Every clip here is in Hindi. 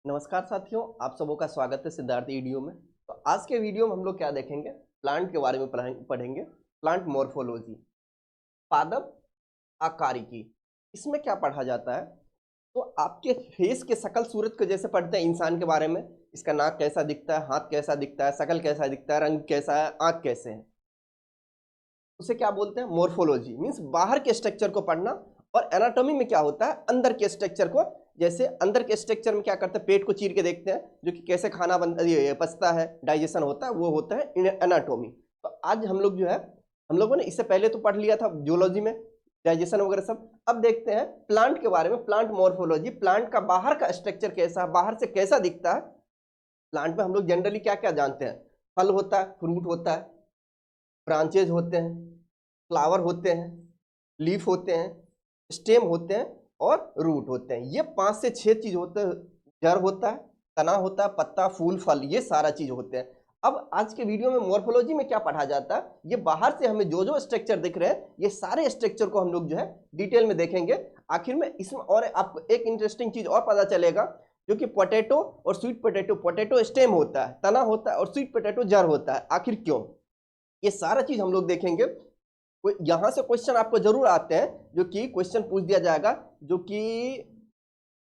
नमस्कार साथियों, आप सबों का स्वागत है सिद्धार्थ वीडियो में। तो आज के वीडियो में हम लोग क्या देखेंगे, प्लांट के बारे में पढ़ेंगे। प्लांट मॉर्फोलॉजी, पादप आकारिकी। इसमें क्या पढ़ा जाता है, तो आपके फेस के शकल सूरत को जैसे पढ़ते हैं इंसान के बारे में, इसका नाक कैसा दिखता है, हाथ कैसा दिखता है, शकल कैसा दिखता है, रंग कैसा है, आँख कैसे है, उसे क्या बोलते हैं, मॉर्फोलॉजी। मीन्स बाहर के स्ट्रक्चर को पढ़ना। और एनाटॉमी में क्या होता है, अंदर के स्ट्रक्चर को। जैसे अंदर के स्ट्रक्चर में क्या करते हैं, पेट को चीर के देखते हैं, जो कि कैसे खाना पचता है, डाइजेशन होता है, वो होता है एनाटॉमी। तो आज हम लोग जो है, हम लोगों ने इससे पहले तो पढ़ लिया था जूलॉजी में, डाइजेशन वगैरह सब। अब देखते हैं प्लांट के बारे में, प्लांट मॉर्फोलॉजी। प्लांट का बाहर का स्ट्रक्चर कैसा है, बाहर से कैसा दिखता है। प्लांट में हम लोग जनरली क्या क्या जानते हैं, फल होता है, फ्रूट होता है, ब्रांचेज होते हैं, फ्लावर होते हैं, लीफ होते हैं, स्टेम होते हैं और रूट होते हैं। ये 5 से 6 चीज होते हैं। जड़ होता है, तना होता है, पत्ता, फूल, फल, ये सारा चीज होते हैं। अब आज के वीडियो में मॉर्फोलॉजी में क्या पढ़ा जाता है, ये बाहर से हमें जो जो स्ट्रक्चर दिख रहे हैं, ये सारे स्ट्रक्चर को हम लोग जो है डिटेल में देखेंगे। आखिर में इसमें और आपको एक इंटरेस्टिंग चीज और पता चलेगा, जो कि पोटैटो और स्वीट पोटैटो, पोटैटो स्टेम होता है, तना होता है, और स्वीट पोटैटो जड़ होता है। आखिर क्यों, ये सारा चीज हम लोग देखेंगे। यहां से क्वेश्चन आपको जरूर आते हैं, जो कि क्वेश्चन पूछ दिया जाएगा, जो कि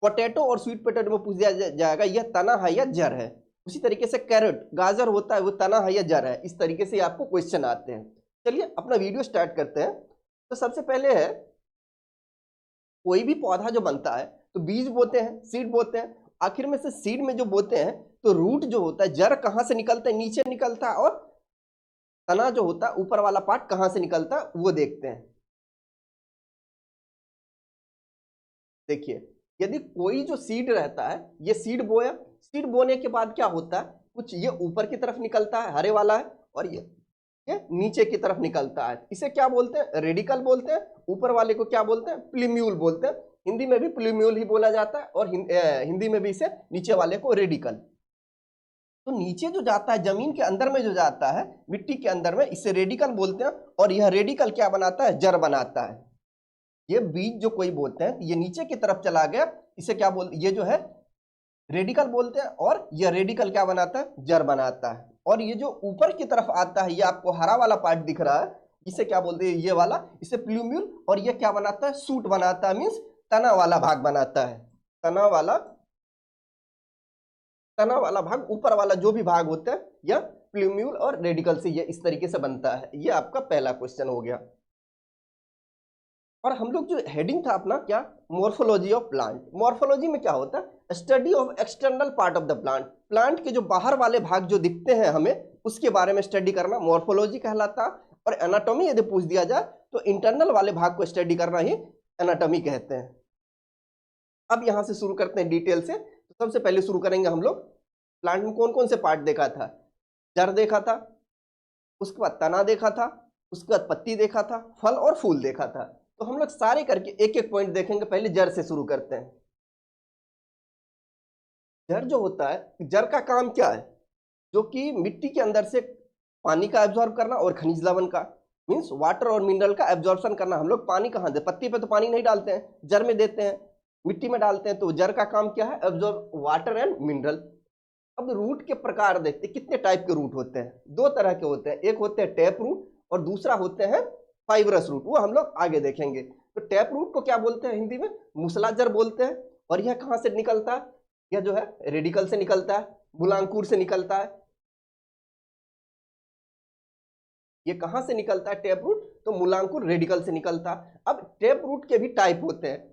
पोटैटो और स्वीट पोटैटो में पूछ दिया जाएगा, यह तना है या जड़ है। उसी तरीके से कैरेट, गाजर होता है, वो तना है या जड़ है। इस तरीके से आपको क्वेश्चन आते हैं। चलिए अपना वीडियो स्टार्ट करते हैं। तो सबसे पहले है, कोई भी पौधा जो बनता है तो बीज बोते हैं, सीड बोते हैं। आखिर में से सीड में जो बोते हैं, तो रूट जो होता है, जड़ कहां से निकलता है, नीचे निकलता है, और तना जो होता है, ऊपर वाला पार्ट कहां से निकलता है, वो देखते हैं। देखिए, यदि कोई जो सीड रहता है, ये सीड बोया, सीड बोने के बाद क्या होता है, कुछ ये ऊपर की तरफ निकलता है, हरे वाला है, और ये नीचे की तरफ निकलता है। इसे क्या बोलते हैं, रेडिकल बोलते हैं। ऊपर वाले को क्या बोलते हैं, प्लूम्यूल बोलते हैं। हिंदी में भी प्लूम्यूल ही बोला जाता है, और हिंदी में भी इसे नीचे वाले को रेडिकल। तो नीचे जो जाता है, जमीन के अंदर में जो जाता है, मिट्टी के अंदर में, इसे रेडिकल बोलते हैं। और यह रेडिकल क्या बनाता है, जड़ बनाता है। ये बीज जो कोई बोलते हैं, ये नीचे की तरफ चला गया, इसे क्या बोलते, ये जो है रेडिकल बोलते हैं। और यह रेडिकल क्या बनाता है, जड़ बनाता है। और ये जो ऊपर की तरफ आता है, ये आपको हरा वाला पार्ट दिख रहा है, इसे क्या बोलते हैं, ये वाला, इसे प्लूम्यूल। और ये क्या बनाता है, सूट बनाता है, मीन्स तना वाला भाग बनाता है। तना वाला भाग, ऊपर वाला जो भी भाग होता है, यह प्लूम्यूल और रेडिकल से ये इस तरीके से बनता है। ये आपका पहला क्वेश्चन हो गया। और हम लोग जो हेडिंग था अपना क्या, मॉर्फोलॉजी ऑफ प्लांट। मॉर्फोलॉजी में क्या होता है, study of external part of the plant. Plant के जो बाहर वाले भाग जो दिखते हैं हमें, उसके बारे में स्टडी करना मॉर्फोलॉजी कहलाता। और एनाटॉमी यदि पूछ दिया जाए, तो इंटरनल वाले भाग को स्टडी करना ही एनाटॉमी कहते हैं। अब यहां से शुरू करते हैं डिटेल से। तो सबसे पहले शुरू करेंगे हम लोग, प्लांट में कौन कौन से पार्ट देखा था। जड़ देखा था, उसके बाद तना देखा था, उसके बाद पत्ती देखा था, फल और फूल देखा था। तो हम लोग सारे करके एक एक पॉइंट देखेंगे। पहले जड़ से शुरू करते हैं। जड़ जो होता है, जड़ का काम क्या है, जो कि मिट्टी के अंदर से पानी का एब्जॉर्ब करना और खनिज लवण का, मीन्स वाटर और मिनरल का एब्जॉर्प्शन करना। हम लोग पानी कहाँ दे, पत्ती पे तो पानी नहीं डालते हैं, जड़ में देते हैं, मिट्टी में डालते हैं। तो जड़ का काम क्या है, एब्जॉर्ब वाटर एंड मिनरल। अब रूट के प्रकार देखते हैं, कितने टाइप के रूट होते हैं। 2 तरह के होते हैं, एक होते हैं टैप रूट और दूसरा होते हैं फाइब्रस रूट। वो हम लोग आगे देखेंगे। तो टैप रूट को क्या बोलते हैं, हिंदी में मूसला जड़ बोलते हैं। और यह कहां से निकलता है, यह जो है रेडिकल से निकलता है, मूलांकुर से निकलता है। ये कहां से निकलता है टैप रूट, तो मूलांकुर रेडिकल से निकलता है। अब टैप रूट के भी टाइप होते हैं,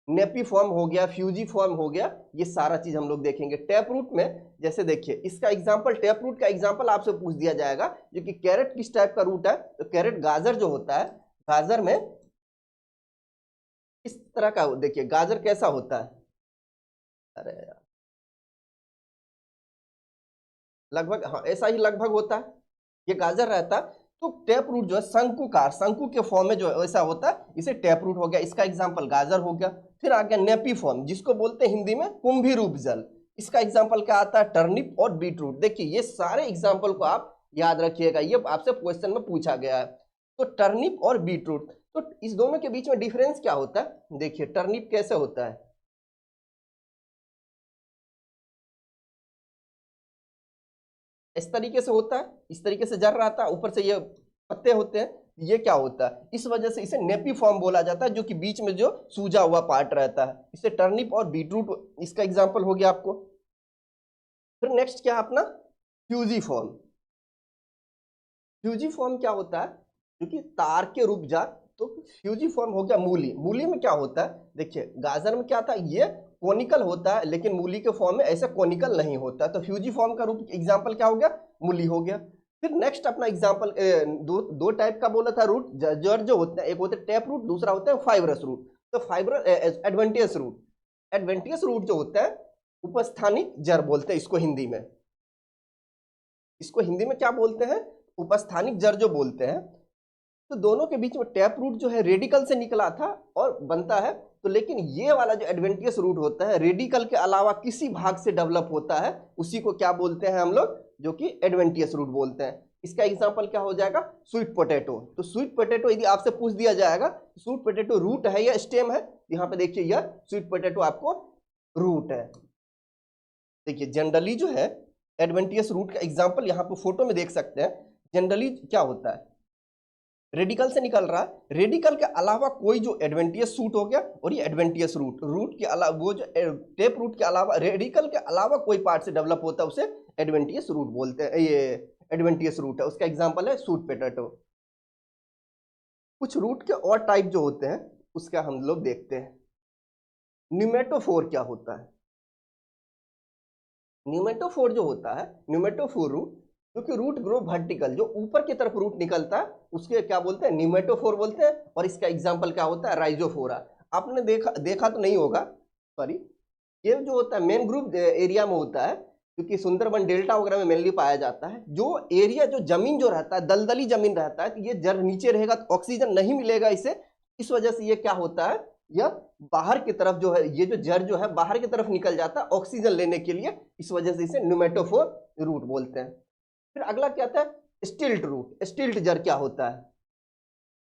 नेपी फॉर्म हो गया, फ्यूजी फॉर्म हो गया, ये सारा चीज हम लोग देखेंगे टैप रूट में। जैसे देखिए, इसका एग्जांपल, टैप रूट का एग्जांपल आपसे पूछ दिया जाएगा, जो कि कैरेट किस टाइप का रूट है। तो कैरेट, गाजर जो होता है, गाजर में इस तरह का, देखिए गाजर कैसा होता है, अरे यार, लगभग हाँ ऐसा ही लगभग होता है, ये गाजर रहता है। तो टैप रूट जो है शंकुकार, शंकु के फॉर्म में जो है वैसा होता है, इसे टैप रूट हो गया। इसका एग्जांपल गाजर हो गया। फिर आ गया नेपी फॉर्म, जिसको बोलते हैं हिंदी में कुंभी रूप जल। इसका एग्जांपल क्या आता है, टर्निप और बीट रूट। देखिए ये सारे एग्जांपल को आप याद रखिएगा, ये आपसे क्वेश्चन में पूछा गया है। तो टर्निप और बीट रूट, तो इस दोनों के बीच में डिफरेंस क्या होता है। देखिए टर्निप कैसे होता है, इस तरीके से होता है, इस तरीके से जड़ रहता है, ऊपर से ये पत्ते होते हैं, ये क्या होता है, इस वजह से इसे नेपी फॉर्म बोला जाता है, जो कि बीच में जो सूजा हुआ पार्ट रहता है। इसे टर्निप और बीटरूट इसका एग्जाम्पल हो गया आपको। फिर नेक्स्ट क्या अपना फ्यूजीफॉर्म। फ्यूजीफॉर्म क्या होता है, क्योंकि तार के रूप जा, तो फ्यूजीफॉर्म हो गया मूली। मूली में क्या होता है, देखिए गाजर में क्या था, ये कोनिकल होता है, लेकिन मूली के फॉर्म में ऐसा कोनिकल नहीं होता, तो फ्यूजीफॉर्म का रूप एग्जाम्पल क्या हो गया, मूली हो गया। फिर नेक्स्ट अपना एग्जाम्पल दो टाइप का बोला था रूट, जड़ जो होते हैं, एक होते हैं टैप रूट, दूसरा होता है फाइब्रस रूट। तो fibre adventitious root, adventitious root जो होता है उपस्थानिक जड़ बोलते हैं इसको हिंदी में। इसको हिंदी में क्या बोलते हैं, उपस्थानिक जड़ जो बोलते हैं। तो दोनों के बीच में टैप रूट जो है रेडिकल से निकला था और बनता है, तो लेकिन ये वाला जो एडवेंटियस रूट होता है रेडिकल के अलावा किसी भाग से डेवलप होता है, उसी को क्या बोलते हैं हम लोग, जो कि एडवेंटियस रूट बोलते हैं। इसका एग्जांपल क्या हो जाएगा, स्वीट पोटैटो। तो स्वीट पोटैटो यदि आपसे पूछ दिया जाएगा स्वीट पोटैटो रूट है या स्टेम है, यहाँ पे देखिए यह स्वीट पोटैटो आपको रूट है। देखिए जनरली जो है एडवेंटियस रूट का एग्जांपल यहाँ पे फोटो में देख सकते हैं। जनरली क्या होता है, रेडिकल से निकल रहा है, रेडिकल के अलावा कोई जो एडवेंटियस सूट हो गया, और ये एडवेंटियस रूट, रूट के अलावा वो जो टेप रूट के अलावा रेडिकल के अलावा कोई पार्ट से डेवलप होता है, उसे एडवेंटियस रूट बोलते हैं। ये एडवेंटियस रूट है, उसका एग्जांपल है स्वीट पोटैटो। कुछ रूट के और टाइप जो होते हैं उसका हम लोग देखते हैं। न्यूमेटोफोर क्या होता है, न्यूमेटोफोर जो होता है, न्यूमेटोफोर रूट, क्योंकि रूट ग्रो वर्टिकल, जो ऊपर की तरफ रूट निकलता है उसके क्या बोलते हैं, न्यूमेटोफोर बोलते हैं। और इसका एग्जांपल क्या होता है, राइजोफोरा। आपने देखा तो नहीं होगा, सॉरी, ये जो होता है मैनग्रोव एरिया में होता है, क्योंकि सुंदरबन डेल्टा वगैरह में मेनली पाया जाता है। जो एरिया जो जमीन जो रहता है दलदली जमीन रहता है, तो ये जड़ नीचे रहेगा तो ऑक्सीजन नहीं मिलेगा इसे, इस वजह से ये क्या होता है, यह बाहर की तरफ जो है, ये जो जड़ जो है बाहर की तरफ निकल जाता है ऑक्सीजन लेने के लिए, इस वजह से इसे न्यूमेटोफोर रूट बोलते हैं। फिर अगला क्या आता है, स्टिल्ट रूट। स्टिल्ट जड़ क्या होता है,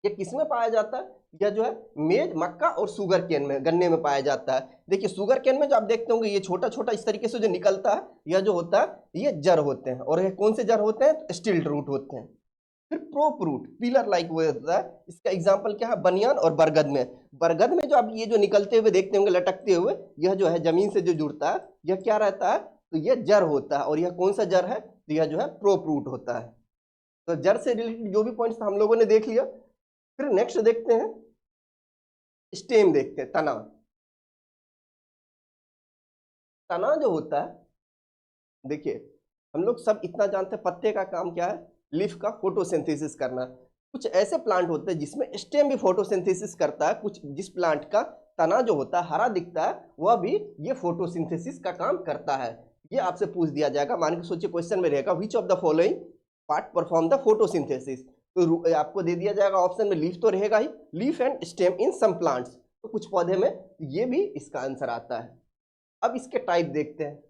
ये किसमें पाया जाता है, यह जो है मेज, मक्का और शुगर केन में, गन्ने में पाया जाता है। देखिए शुगर केन में जो आप देखते होंगे ये छोटा छोटा इस तरीके से जो निकलता है, यह जो होता है ये जड़ होते हैं, और ये कौन से जड़ होते हैं, स्टिल्ट रूट होते हैं। फिर प्रोप रूट, पिलर लाइक वो होता है, इसका एग्जाम्पल क्या है, बनियान और बरगद में। बरगद में जो आप ये जो निकलते हुए देखते होंगे लटकते हुए, यह जो है जमीन से जो जुड़ता है, यह क्या रहता है, तो यह जड़ होता है, और यह कौन सा जड़ है, तो यह जो है प्रोप रूट होता है। तो जड़ से रिलेटेड जो भी पॉइंट्स हम लोगों ने देख लिया। फिर नेक्स्ट देखते हैं स्टेम, देखते हैं तना। तना जो होता है, देखिए हम लोग सब इतना जानते हैं पत्ते का काम क्या है, लीफ का फोटोसिंथेसिस करना। कुछ ऐसे प्लांट होते हैं जिसमें स्टेम भी फोटोसिंथेसिस करता है, कुछ जिस प्लांट का तना जो होता है हरा दिखता है वह भी ये फोटोसिंथेसिस का काम करता है। ये आपसे पूछ दिया जाएगा, मान के सोचिए क्वेश्चन में रहेगा which of the following part perform the photosynthesis, तो आपको दे दिया जाएगा ऑप्शन में लीफ तो रहेगा ही, leaf and stem in some plants, तो कुछ पौधे में ये भी इसका आंसर आता है। अब इसके टाइप देखते हैं।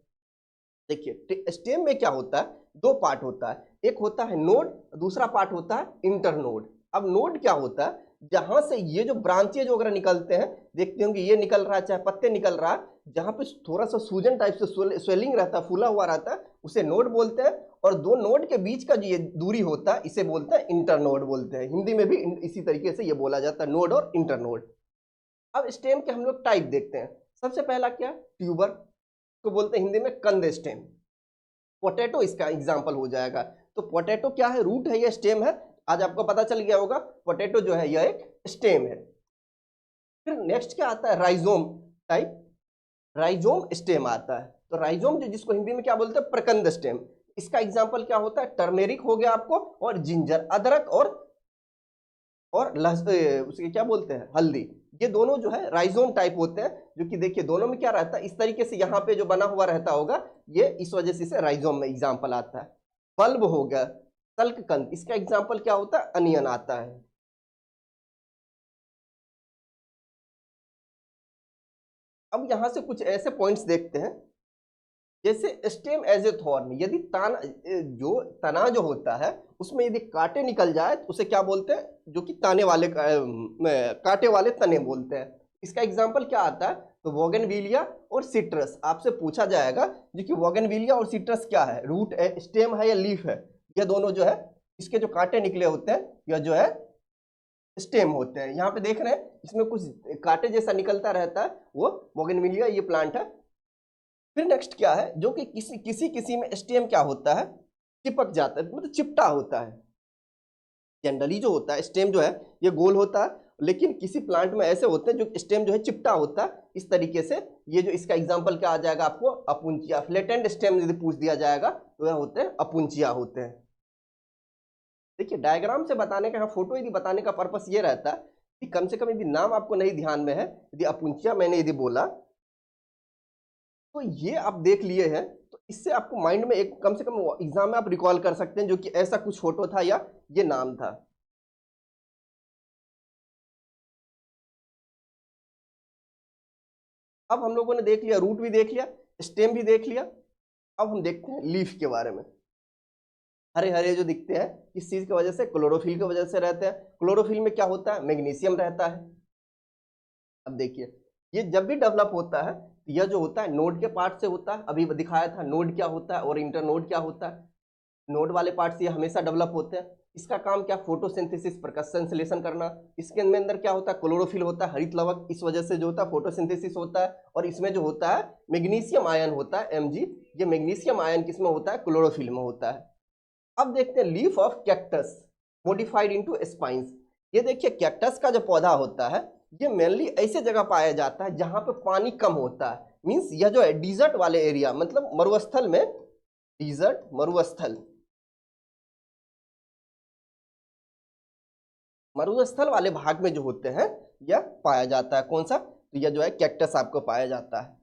देखिए स्टेम में क्या होता है, दो पार्ट होता है, एक होता है नोड, दूसरा पार्ट होता है इंटरनोड। अब नोड क्या होता है, जहां से ये जो ब्रांचेज वगैरह निकलते हैं, देखते होंगे ये निकल रहा है चाहे पत्ते निकल रहा है, जहां पे थोड़ा सा सूजन टाइप से स्वेलिंग रहता है, फूला हुआ रहता है, उसे नोड बोलते हैं। और दो नोड के बीच का जो ये दूरी होता है इसे बोलते हैं इंटरनोड बोलते हैं। हिंदी में भी इसी तरीके से ये बोला जाता है, नोड और इंटरनोड। अब स्टेम के हम लोग टाइप देखते हैं। सबसे पहला क्या, ट्यूबर, को बोलते हैं हिंदी में कंद स्टेम। पोटैटो इसका एग्जाम्पल हो जाएगा। तो पोटैटो क्या है, रूट है या स्टेम है, आज आपको पता चल गया होगा। पोटैटो जो है यह एक स्टेम है। फिर नेक्स्ट क्या आता है, राइजोम टाइप, राइजोम स्टेम आता है। तो राइजोम जो जिसको हिंदी में क्या बोलते हैं, प्रकंद स्टेम, इसका एग्जाम्पल क्या होता है, टर्मेरिक हो गया आपको, और जिंजर अदरक, और उसके क्या बोलते हैं, हल्दी। ये दोनों जो है राइजोम टाइप होते हैं, जो कि देखिए दोनों में क्या रहता है, इस तरीके से यहाँ पे जो बना हुआ रहता होगा, ये इस वजह से इसे राइजोम में एग्जाम्पल आता है। बल्ब हो गया, तल्ककंद, इसका एग्जाम्पल क्या होता है, अनियन आता है। अब यहां से कुछ ऐसे पॉइंट्स देखते हैं, जैसे स्टेम एज ए थॉर्न, यदि जो तना जो होता है उसमें यदि कांटे निकल जाए तो उसे क्या बोलते हैं, जो कि ताने वाले कांटे वाले तने बोलते हैं। इसका एग्जाम्पल क्या आता है, तो बोगनविलिया और सिट्रस। आपसे पूछा जाएगा जो कि बोगनविलिया और सिट्रस क्या है, रूट है, स्टेम है या लीफ है। ये दोनों जो है इसके जो कांटे निकले होते हैं या जो है स्टेम होते हैं। यहाँ पे देख रहे हैं इसमें कुछ कांटे जैसा निकलता रहता है, वो बोगनविलिया ये प्लांट है। फिर नेक्स्ट क्या है, जो कि किसी किसी में स्टेम क्या होता है, चिपक जाता है, मतलब चिपटा होता है। जनरली जो होता है स्टेम जो है ये गोल होता है, लेकिन किसी प्लांट में ऐसे होते हैं जो स्टेम जो है चिपटा होता है इस तरीके से। ये जो इसका एग्जांपल क्या आ जाएगा आपको, अपुंचिया। फ्लैटेंड स्टेम यदि पूछ दिया जाएगा तो यह होते हैं अपुंचिया होते हैं। देखिए डायग्राम से बताने का, फोटो यदि बताने का पर्पस ये रहता है कि कम से कम यदि नाम आपको नहीं ध्यान में है, यदि अपुंचिया मैंने यदि बोला तो ये आप देख लिए हैं, तो इससे आपको माइंड में एक कम से कम एग्जाम में आप रिकॉल कर सकते हैं जो कि ऐसा कुछ फोटो था या ये नाम था। अब हम लोगों ने देख लिया, रूट भी देख लिया, स्टेम भी देख लिया। अब हम देखते हैं लीफ के बारे में। हरे हरे जो दिखते हैं किस चीज की वजह से, क्लोरोफिल की वजह से रहते हैं। क्लोरोफिल में क्या होता है, मैग्नीशियम रहता है। अब देखिए ये जब भी डेवलप होता है, यह जो होता है नोड के पार्ट से होता है। अभी दिखाया था नोड क्या होता है और इंटरनोड क्या होता है। नोड वाले पार्ट से ये हमेशा डेवलप होते हैं। इसका काम क्या, फोटोसिंथेसिस, प्रकाश संश्लेषण करना। इसके अंदर क्या होता है, क्लोरोफिल होता है, हरित लवक, इस वजह से जो होता है फोटोसिंथेसिस होता है। और इसमें जो होता है मैग्नीशियम आयन होता है, Mg। ये मैग्नीशियम आयन किसमें होता है, क्लोरोफिल में होता है। अब देखते हैं leaf of cactus modified into spines. ये देखिए कैक्टस का जो पौधा होता है ये मेनली ऐसे जगह पाया जाता है जहां पे पानी कम होता है। मींस यह जो है डिजर्ट वाले एरिया, मतलब मरुस्थल में, डिजर्ट मरुस्थल, मरुस्थल वाले भाग में जो होते हैं यह पाया जाता है। कौन सा, तो यह जो है कैक्टस आपको पाया जाता है।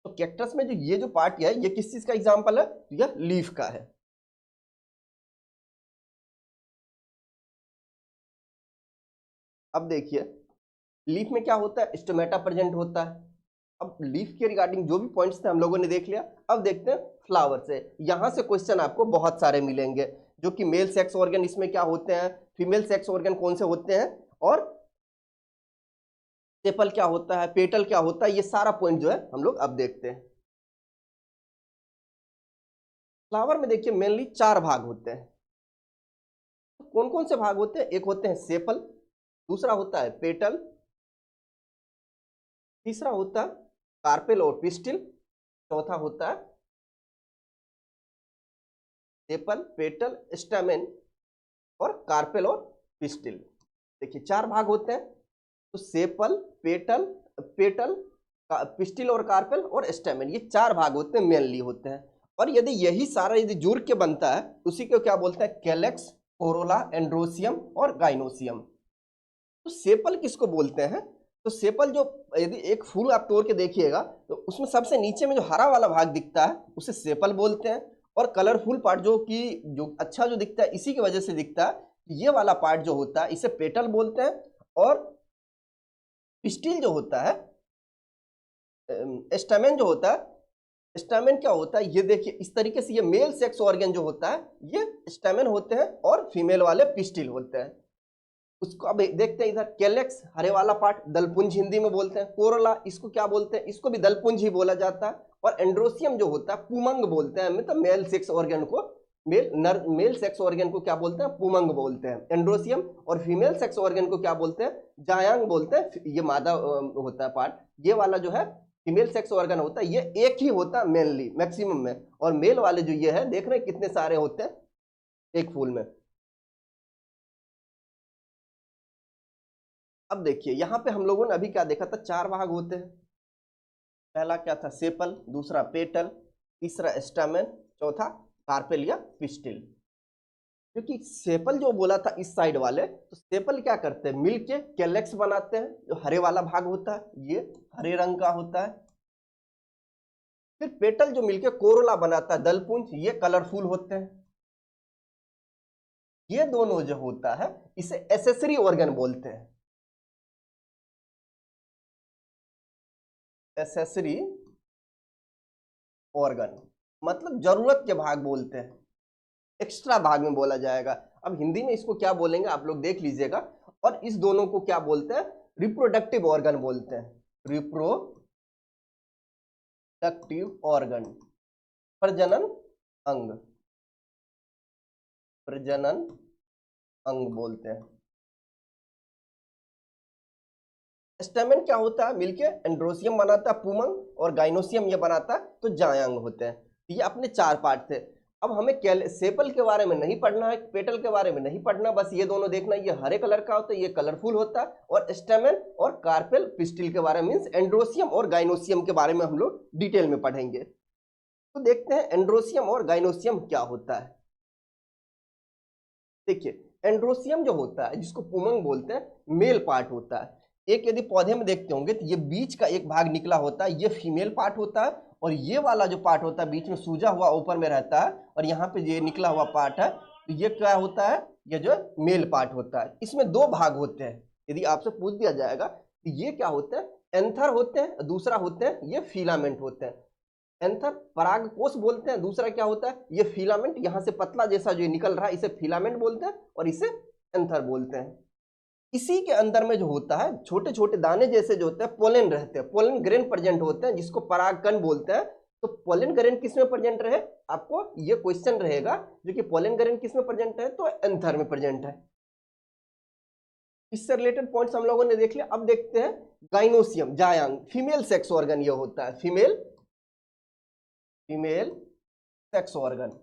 तो कैक्टस में जो ये जो पार्ट है ये किस चीज का एग्जांपल है, तो यह लीफ का है। अब देखिए लीफ में क्या होता है, स्टोमेटा प्रेजेंट होता है। अब लीफ के रिगार्डिंग जो भी पॉइंट्स थे हम लोगों ने देख लिया। अब देखते हैं फ्लावर से। यहां से क्वेश्चन आपको बहुत सारे मिलेंगे, जो कि मेल सेक्स ऑर्गन इसमें क्या होते हैं, फीमेल सेक्स ऑर्गन कौन से होते हैं, और सेपल क्या होता है, पेटल क्या होता है, ये सारा पॉइंट जो है हम लोग अब देखते हैं। फ्लावर में देखिए मेनली 4 भाग होते हैं। तो कौन कौन से भाग होते हैं, एक होते हैं सेपल, दूसरा होता है पेटल, तीसरा होता है कार्पेल और पिस्टिल, चौथा होता है सेपल, पेटल, स्टैमेन और कार्पेल और पिस्टिल। देखिए 4 भाग होते हैं। तो सेपल, पेटल, पेटल, पिस्टिल और कार्पेल और स्टैमेन, ये 4 भाग होते हैं, मेनली होते हैं। और यदि यही सारा यदि जुड़ के बनता है उसी को क्या बोलते हैं, कैलेक्स, कोरोला, एंड्रोसियम और गाइनोसियम। तो सेपल किसको बोलते हैं, तो सेपल जो यदि एक फूल आप तोड़ के देखिएगा तो उसमें सबसे नीचे में जो हरा वाला भाग दिखता है उसे सेपल बोलते हैं। और कलरफुल पार्ट जो कि जो अच्छा जो दिखता है इसी की वजह से दिखता है, ये वाला पार्ट जो होता है इसे पेटल बोलते हैं। और पिस्टिल जो होता है, स्टैमेन जो होता है, स्टैमेन क्या होता है, ये देखिए इस तरीके से, ये मेल सेक्स ऑर्गन जो होता है ये स्टैमेन होते हैं और फीमेल वाले पिस्टिल होते हैं। उसको अब देखते हैं इधर, कैलेक्स हरे वाला पार्ट दलपुंज हिंदी में बोलते हैं, कोरोला इसको क्या बोलते हैं, इसको भी दलपुंज ही बोला जाता है। और एंड्रोसियम जो होता है पुमंग बोलते हैं, मतलब मेल सेक्स ऑर्गन को, मेल सेक्स ऑर्गन को क्या बोलते हैं, पुमंग बोलते हैं एंड्रोसियम। और फीमेल सेक्स ऑर्गन को क्या बोलते हैं, जायांग बोलते हैं। ये मादा होता है पार्ट, ये वाला जो है फीमेल सेक्स ऑर्गन होता है, ये एक ही होता है मेनली मैक्सिमम में। और मेल वाले जो ये है देख रहे हैं कितने सारे होते हैं एक फूल में। अब देखिए यहाँ पे हम लोगों ने अभी क्या देखा था, 4 भाग होते हैं। पहला क्या था, सेपल, दूसरा पेटल, तीसरा स्टैमेन, चौथा कार्पेल या पिस्टिल। क्योंकि सेपल जो बोला था इस साइड वाले, तो सेपल क्या करते हैं, मिलके कैलेक्स बनाते हैं, जो हरे वाला भाग होता है ये हरे रंग का होता है। फिर पेटल जो मिलके कोरोला बनाता है, दलपुंज, ये कलरफुल होते हैं। ये दोनों जो होता है इसे एसेसरी ऑर्गन बोलते हैं, एसेसरी ऑर्गन, मतलब जरूरत के भाग बोलते हैं, एक्स्ट्रा भाग में बोला जाएगा। अब हिंदी में इसको क्या बोलेंगे आप लोग देख लीजिएगा। और इस दोनों को क्या बोलते हैं, रिप्रोडक्टिव ऑर्गन बोलते हैं, रिप्रोडक्टिव ऑर्गन, प्रजनन अंग, प्रजनन अंग बोलते हैं। स्टेमेन क्या होता है, मिलके एंड्रोसियम बनाता है पुमंग, और गाइनोसियम ये बनाता है तो जायांग होते हैं। ये अपने 4 पार्ट थे। अब हमें सेपल के बारे में नहीं पढ़ना है, पेटल के बारे में नहीं पढ़ना, बस ये दोनों देखना, ये हरे कलर का होता है, ये कलरफुल होता है, और स्टेमेन और कार्पेल पिस्टिल के बारे में, मींस एंड्रोसियम और गाइनोसियम के बारे में हम लोग डिटेल में पढ़ेंगे। तो देखते हैं एंड्रोसियम और गाइनोसियम क्या होता है। देखिए एंड्रोसियम जो होता है, जिसको पुमंग बोलते हैं, मेल पार्ट होता है। एक यदि पौधे में देखते होंगे तो ये बीच का एक भाग निकला होता है, ये फीमेल पार्ट होता है, और ये वाला जो पार्ट होता है बीच में सूजा हुआ ऊपर में रहता है, और यहाँ पे ये निकला हुआ पार्ट है, तो ये क्या होता है, ये जो मेल पार्ट होता है। इसमें 2 भाग होते हैं। यदि आपसे पूछ दिया जाएगा तो ये क्या होते हैं, एंथर होते हैं, दूसरा होते हैं ये फिलामेंट होते हैं। एंथर परागकोश बोलते हैं, दूसरा क्या होता है ये फिलामेंट, यहाँ से पतला जैसा जो निकल रहा है इसे फिलामेंट बोलते हैं, और इसे एंथर बोलते हैं। इसी के अंदर में जो होता है छोटे छोटे दाने जैसे जो होते हैं पोलन रहते हैं, पोलन ग्रेन प्रेजेंट होते हैं, जिसको परागकण बोलते हैं। तो पोलन ग्रेन किस में प्रेजेंट रहे, आपको ये क्वेश्चन रहेगा, जो कि पोलन ग्रेन किस में प्रेजेंट है, तो एंथर में प्रेजेंट है। इससे रिलेटेड पॉइंट्स हम लोगों ने देख लिया। अब देखते हैं गाइनोसियम, जायांग, फीमेल सेक्स ऑर्गन ये होता है, फीमेल सेक्स ऑर्गन।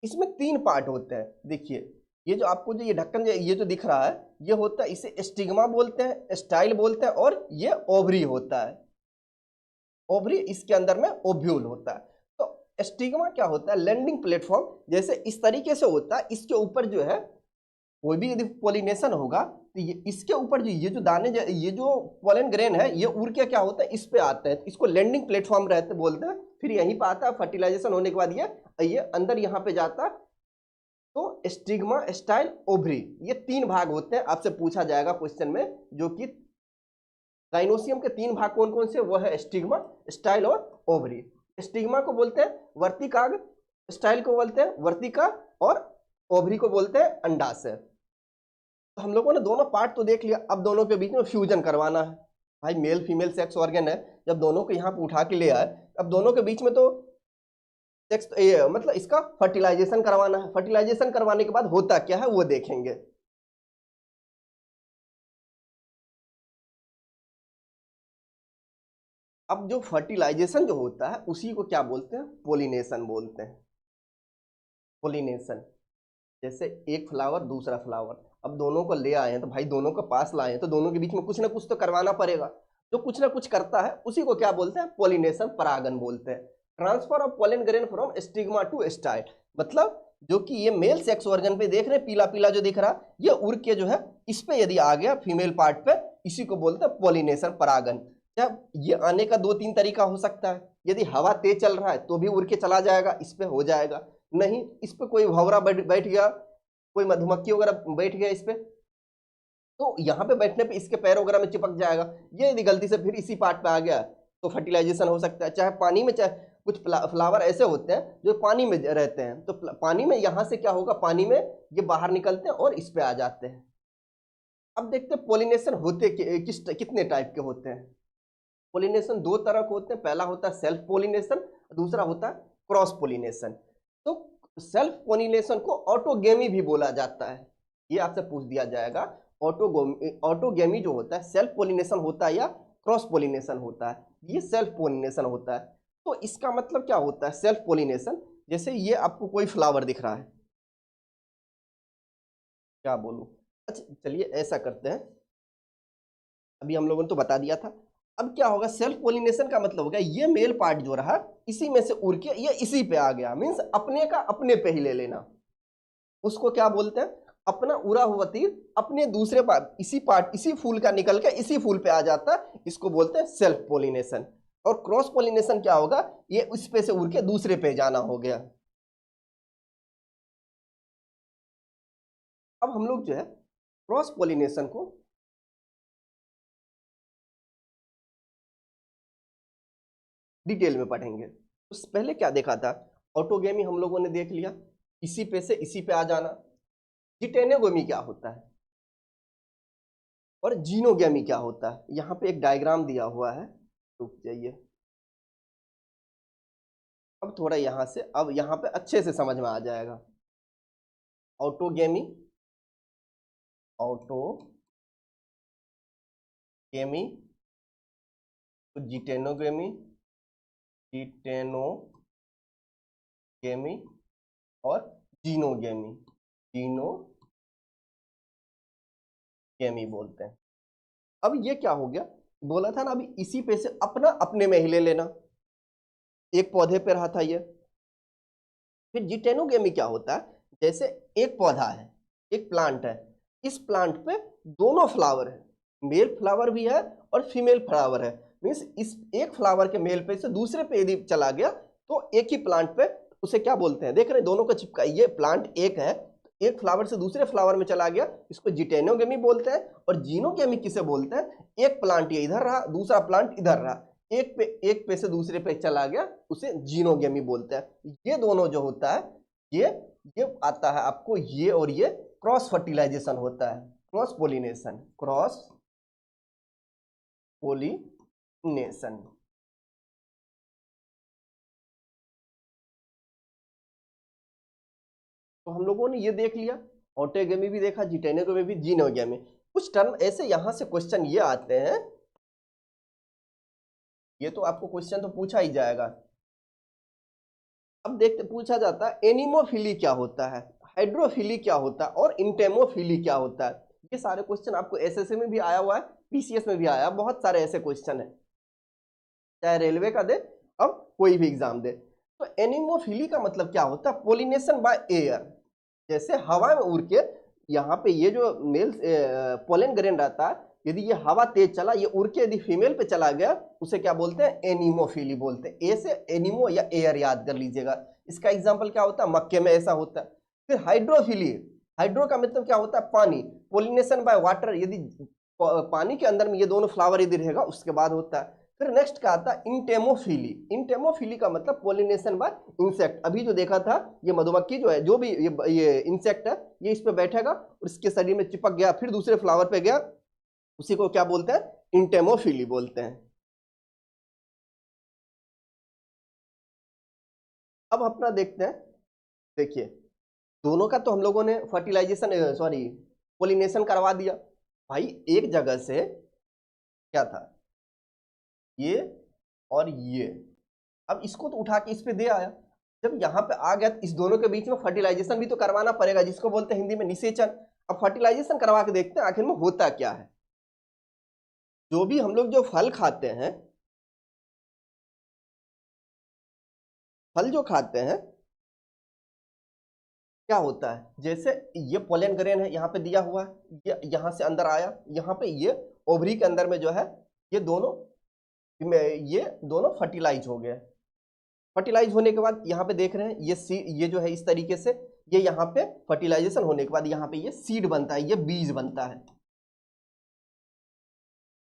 इसमें 3 पार्ट होते हैं। देखिए ये जो आपको जो ये ढक्कन ये जो दिख रहा है, ये होता है, इसे स्टिग्मा बोलते हैं, स्टाइल बोलते हैं, और ये ओवरी होता है। ओवरी, इसके अंदर में ओव्यूल होता है। तो स्टिग्मा क्या होता है, लैंडिंग प्लेटफॉर्म, जैसे इस तरीके से होता है। इसके ऊपर जो है कोई भी यदि पॉलिनेशन होगा तो ये इसके ऊपर जो ये जो दाने ये जो पोलन ग्रेन है, ये उड़ के क्या होता है इस पे आते हैं, इसको लैंडिंग प्लेटफॉर्म रहते बोलते हैं। फिर यहीं पे आता है, फर्टिलाइजेशन होने के बाद ये अंदर यहाँ पे जाता। तो स्टिग्मा, स्टाइल, ओवरी, ये 3 भाग होते हैं। आपसे पूछा जाएगा क्वेश्चन में, जो कि गाइनोसियम के 3 भाग कौन कौन से, वो है स्टिग्मा, स्टाइल और ओवरी। स्टिग्मा को बोलते हैं वर्तिकाग्र, स्टाइल को बोलते हैं वर्तिका, और ओवरी को बोलते हैं अंडाशय। तो हम लोगों ने दोनों पार्ट तो देख लिया। अब दोनों के बीच में फ्यूजन करवाना है। भाई मेल फीमेल सेक्स ऑर्गन है, जब दोनों को यहाँ पे उठा के ले आए, अब दोनों के बीच में तो सेक्स मतलब इसका फर्टिलाइजेशन करवाना है। फर्टिलाइजेशन करवाने के बाद होता क्या है वो देखेंगे। अब जो फर्टिलाइजेशन जो होता है उसी को क्या बोलते हैं, पोलिनेशन बोलते हैं। पोलिनेशन, जैसे एक फ्लावर दूसरा फ्लावर, अब दोनों को ले आए हैं तो भाई दोनों को पास लाए हैं, तो दोनों के बीच में कुछ ना कुछ तो करवाना पड़ेगा। जो कुछ ना कुछ करता है उसी को क्या बोलते हैं, पोलिनेशन, परागन बोलते हैं। Transfer of pollen grain from stigma to style, मतलब जो कि ये मेल सेक्स ऑर्गन पे देख रहे हैं, पीला पीला जो दिख रहा, ये उड़ के जो है इस पे यदि आ गया फीमेल पार्ट पे, इसी को बोलते हैं पोलिनेशन, परागन। जब ये आने का 2-3 तरीका हो सकता है। यदि हवा तेज चल रहा है तो भी उड़ के चला जाएगा, इस पे हो जाएगा। नहीं, इस पे कोई भंवरा बैठ गया, कोई मधुमक्खी वगैरह बैठ गया इस पे, तो यहाँ पे बैठने पे इसके पैर वगैरह में चिपक जाएगा। ये यदि गलती से फिर इसी पार्ट पे आ गया तो फर्टिलाइजेशन हो सकता है। चाहे पानी में, चाहे कुछ फ्लावर ऐसे होते हैं जो पानी में रहते हैं, तो पानी में यहाँ से क्या होगा, पानी में ये बाहर निकलते हैं और इस पे आ जाते हैं। अब देखते हैं पोलिनेशन होते कितने टाइप के होते हैं। पोलिनेशन 2 तरह के होते हैं। पहला होता है सेल्फ पोलिनेशन, दूसरा होता है क्रॉस पोलिनेशन। तो सेल्फ पोलिनेशन को ऑटोगेमी भी बोला जाता है। ये आपसे पूछ दिया जाएगा, ऑटोगेमी जो होता है, सेल्फ पोलिनेशन होता है या क्रॉस पोलिनेशन होता है। ये सेल्फ पोलिनेशन होता है। तो इसका मतलब क्या होता है सेल्फ पोलिनेशन, जैसे ये आपको कोई फ्लावर दिख रहा है, क्या बोलूं, अच्छा चलिए ऐसा करते हैं, अभी हम लोगों ने तो बता दिया था। अब क्या होगा, सेल्फ पोलिनेशन का मतलब हो गया ये मेल पार्ट जो रहा इसी में से उड़ के ये इसी पे आ गया, मीन्स अपने का अपने पे ही ले लेना। उसको क्या बोलते हैं, अपना उड़ा हुआ तीर अपने दूसरे पार्ट, इसी फूल का निकल के इसी फूल पे आ जाता, इसको बोलते हैं सेल्फ पोलिनेशन। और क्रॉस पोलिनेशन क्या होगा, ये उस पे से उड़ के दूसरे पे जाना हो गया। अब हम लोग जो है क्रॉस पोलिनेशन को डिटेल में पढ़ेंगे। उस पहले क्या देखा था, ऑटोगेमी हम लोगों ने देख लिया, इसी पे से इसी पे आ जाना। जिटेनोगेमी क्या होता है, और जीनोगेमी क्या होता है। यहाँ पे एक डायग्राम दिया हुआ है, रुक जाइए, अब थोड़ा यहाँ से, अब यहाँ पे अच्छे से समझ में आ जाएगा। ऑटोगेमी, ऑटोगेमी, जिटेनोगेमी, जिटेनोगेमी और जीनोगेमी, जीनोगेमी बोलते हैं। अब ये क्या हो गया, बोला था ना अभी इसी पे से अपना अपने में ही ले लेना, एक पौधे पे रहा था ये। फिर जिटेनोगेमी क्या होता है, जैसे एक पौधा है, एक प्लांट है, इस प्लांट पे दोनों फ्लावर है, मेल फ्लावर भी है और फीमेल फ्लावर है। मीन्स इस एक फ्लावर के मेल पे से दूसरे पे यदि चला गया तो एक ही प्लांट पे, उसे क्या बोलते हैं, देख रहे हैं दोनों का चिपका, ये प्लांट एक है, एक फ्लावर से दूसरे फ्लावर में चला गया, इसको जिटेनोगेमी बोलते हैं। और जीनोगेमी किसे बोलते हैं, एक प्लांट ये इधर रहा, दूसरा प्लांट इधर रहा, एक पे से दूसरे पे चला गया, उसे जीनोगेमी बोलते हैं। ये दोनों जो होता है, ये आता है आपको, ये और ये क्रॉस फर्टिलाइजेशन होता है, क्रॉस पोलिनेशन, क्रॉस पोलिनेशन। तो हम लोगों ने ये देख लिया, ऑटोगेमी भी देखा, जिटेनोगेमी भी, जीनोगेमी। कुछ टर्म ऐसे यहां से क्वेश्चन ये आते हैं, ये तो आपको क्वेश्चन तो पूछा ही जाएगा। अब देखते, पूछा जाता है एनिमोफिली क्या होता है, हाइड्रोफिली क्या होता है और इंटेमोफिली क्या होता है। ये सारे क्वेश्चन आपको एसएससी में भी आया हुआ है, पीसीएस में भी आया, बहुत सारे ऐसे क्वेश्चन है, चाहे रेलवे का दे अब कोई भी एग्जाम दे। तो एनिमोफिली का मतलब क्या होता है, पोलिनेशन बाय एयर, जैसे हवा में उड़ के, यहाँ पे ये जो मेल पोलन ग्रेन रहता है, यदि ये हवा तेज चला, ये उड़ के यदि फीमेल पे चला गया, उसे क्या बोलते हैं, एनिमोफिली बोलते हैं। ए से एनिमो या एयर याद कर लीजिएगा। इसका एग्जाम्पल क्या होता है, मक्के में ऐसा होता है। फिर हाइड्रोफिली, हाइड्रो का मतलब क्या होता है, पानी, पोलिनेशन बाय वाटर, यदि पानी के अंदर में ये दोनों फ्लावर यदि रहेगा उसके बाद होता है। फिर नेक्स्ट का आता है इंटेमोफिली, इंटेमोफिली का मतलब पोलिनेशन बाय इंसेक्ट। अभी जो देखा था, ये मधुमक्खी जो है, जो भी ये इंसेक्ट है, ये इस पे बैठेगा और इसके शरीर में चिपक गया, फिर दूसरे फ्लावर पे गया, उसी को क्या बोलते हैं, इंटेमोफिली बोलते हैं। अब अपना देखते हैं, देखिए दोनों का तो हम लोगों ने फर्टिलाइजेशन, सॉरी पोलिनेशन करवा दिया। भाई एक जगह से क्या था, ये और ये, अब इसको तो उठा के इस पे दे आया, जब यहाँ पे आ गया तो इस दोनों के बीच में फर्टिलाइजेशन भी तो करवाना पड़ेगा, जिसको बोलते हैं हिंदी में निषेचन। अब फर्टिलाइजेशन करवा के देखते हैं आखिर में होता क्या है। जो भी हम लोग जो फल खाते हैं, फल जो खाते हैं, क्या होता है, जैसे ये पोलन ग्रेन है, यहाँ पे दिया हुआ है, ये यहाँ से अंदर आया, यहाँ पे ये ओवरी के अंदर में जो है, ये दोनों फर्टिलाइज हो गए। फर्टिलाइज होने के बाद यहाँ पे देख रहे हैं, ये जो है इस तरीके से, ये यहाँ पे फर्टिलाइजेशन होने के बाद यहाँ पे ये सीड बनता है, ये बीज बनता है।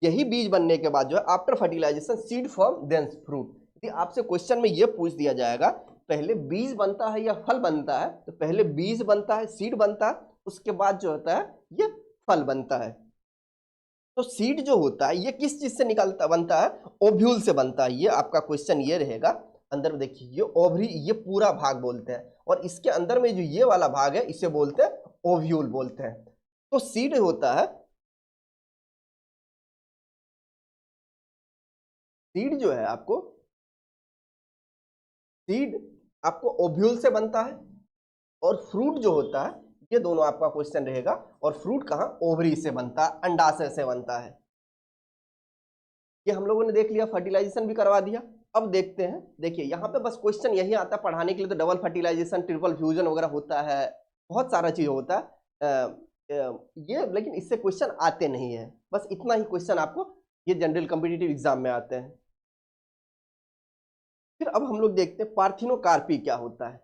यही बीज बनने के बाद जो है after fertilisation seed form then fruit. यदि आपसे क्वेश्चन में ये पूछ दिया जाएगा पहले बीज बनता है या फल बनता है, तो पहले बीज बनता है, सीड बनता है, उसके बाद जो होता है ये फल बनता है। तो सीड जो होता है ये किस चीज से निकलता बनता है, ओव्यूल से बनता है। ये आपका क्वेश्चन ये रहेगा। अंदर में देखिए ये ओवरी, ये पूरा भाग बोलते हैं, और इसके अंदर में जो ये वाला भाग है इसे बोलते हैं ओव्यूल बोलते हैं। तो सीड होता है, सीड जो है आपको, सीड आपको ओव्यूल से बनता है, और फ्रूट जो होता है, ये दोनों आपका क्वेश्चन रहेगा, और फ्रूट कहाँ, ओवरी से बनता है, अंडाशय से बनता है। ये हम लोगों ने देख लिया, फर्टिलाइजेशन भी करवा दिया। अब देखते हैं, देखिए यहाँ पे बस क्वेश्चन यही आता है पढ़ाने के लिए, तो डबल फर्टिलाइजेशन, ट्रिपल फ्यूजन वगैरह होता है, बहुत सारा चीज होता है ये, लेकिन इससे क्वेश्चन आते नहीं है, बस इतना ही क्वेश्चन आपको ये जनरल कॉम्पिटिटिव एग्जाम में आते हैं। फिर अब हम लोग देखते हैं पार्थिनोकार्पी क्या होता है।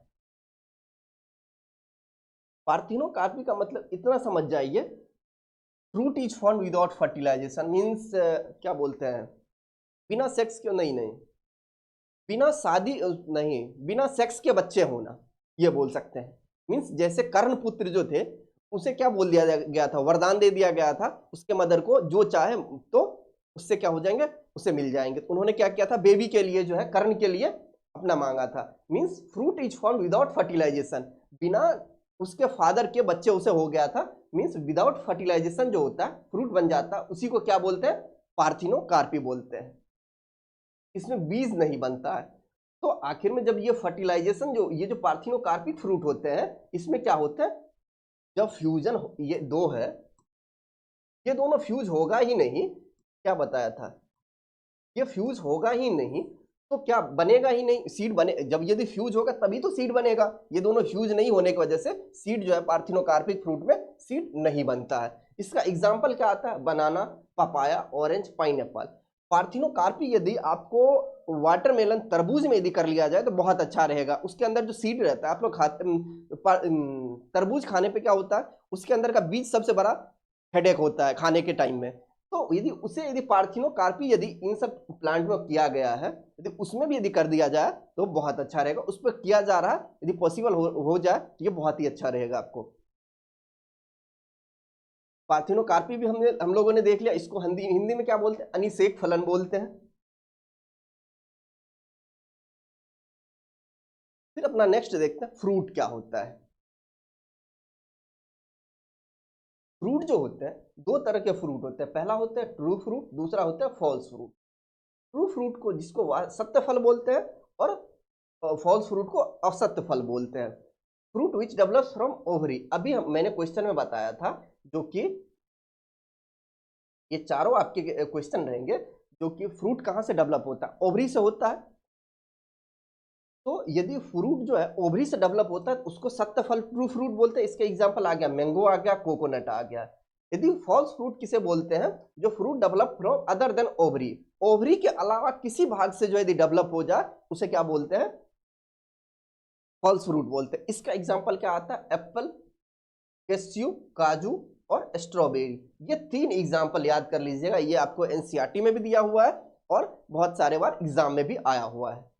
पार्थिनोकार्पी का मतलब इतना समझ जाइए, fruit is form without fertilisation, means क्या बोलते हैं, बिना सेक्स के, नहीं बिना शादी नहीं, बिना सेक्स के बच्चे होना, ये बोल सकते हैं। मीन्स जैसे कर्णपुत्र जो थे उसे क्या बोल दिया गया था, वरदान दे दिया गया था उसके मदर को, जो चाहे तो उससे क्या हो जाएंगे, उसे मिल जाएंगे। तो उन्होंने क्या किया था, बेबी के लिए जो है, कर्ण के लिए अपना मांगा था। Means fruit is form without fertilisation, बिना उसके फादर के बच्चे उसे हो गया था। मींस विदाउट फर्टिलाइजेशन जो होता है फ्रूट बन जाता है, उसी को क्या बोलते हैं, पार्थिनोकार्पी बोलते हैं। इसमें बीज नहीं बनता है। तो आखिर में जब ये फर्टिलाइजेशन, जो ये जो पार्थिनोकार्पिक फ्रूट होते हैं, इसमें क्या होता है, जब फ्यूजन ये दो है, ये दोनों फ्यूज होगा ही नहीं, क्या बताया था, ये फ्यूज होगा ही नहीं तो क्या बनेगा ही नहीं, सीड बने, जब यदि फ्यूज होगा तभी तो सीड बनेगा। ये दोनों फ्यूज नहीं होने की वजह से सीड जो है पार्थिनोकार्पिक फ्रूट में सीड नहीं बनता है। इसका एग्जांपल क्या आता है, बनाना, पपाया, ऑरेंज, पाइनएप्पल। पार्थिनोकार्पी यदि आपको वाटरमेलन, तरबूज में यदि कर लिया जाए तो बहुत अच्छा रहेगा। उसके अंदर जो सीड रहता है, आप लोग खाते, तरबूज खाने पे क्या होता है, उसके अंदर का बीज सबसे बड़ा हेडेक होता है खाने के टाइम में। तो यदि पार्थिनोकार्पी यदि इन सब प्लांट में किया गया है, यदि उसमें भी यदि कर दिया जाए तो बहुत अच्छा रहेगा। उस पर किया जा रहा है, यदि पॉसिबल हो जाए तो ये बहुत ही अच्छा रहेगा आपको। पार्थिनोकार्पी भी हम लोगों ने देख लिया। इसको हिंदी में क्या बोलते हैं, अनिषेक फलन बोलते हैं। फिर अपना नेक्स्ट देखते हैं, फ्रूट क्या होता है। फ्रूट जो होते हैं, दो तरह के फ्रूट होते हैं। पहला होता है ट्रू फ्रूट, दूसरा होता है फॉल्स फ्रूट। ट्रू फ्रूट को जिसको सत्य फल बोलते हैं, और फॉल्स फ्रूट को असत्य फल बोलते हैं। Fruit which develops from ovary, अभी मैंने क्वेश्चन में बताया था, जो कि ये चारों आपके क्वेश्चन रहेंगे, जो कि फ्रूट कहां से डेवलप होता है, ओवरी से होता है। तो यदि फ्रूट जो है ओवरी से डेवलप होता है तो उसको सत्य फल, ट्रू फ्रूट बोलते हैं। इसके एग्जांपल आ गया, मैंगो आ गया, कोकोनट आ गया। यदि फॉल्स फ्रूट किसे बोलते हैं, जो fruit develop from other than ovary, ovary के अलावा किसी भाग से जो यदि डेवलप हो जाए उसे क्या बोलते हैं, फॉल्स फ्रूट बोलते हैं। इसका एग्जांपल क्या आता है, एप्पल, कैस्यू, काजू और स्ट्रॉबेरी। ये तीन एग्जांपल याद कर लीजिएगा, ये आपको एनसीईआरटी में भी दिया हुआ है और बहुत सारे बार एग्जाम में भी आया हुआ है।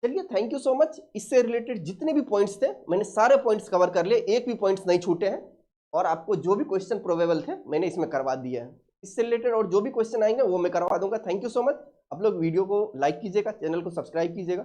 चलिए, थैंक यू सो मच। इससे रिलेटेड जितने भी पॉइंट्स थे मैंने सारे पॉइंट्स कवर कर लिए, एक भी पॉइंट्स नहीं छूटे हैं। और आपको जो भी क्वेश्चन प्रोबेबल थे मैंने इसमें करवा दिया है। इससे रिलेटेड और जो भी क्वेश्चन आएंगे वो मैं करवा दूंगा। Thank you so much. आप लोग वीडियो को लाइक कीजिएगा, चैनल को सब्सक्राइब कीजिएगा।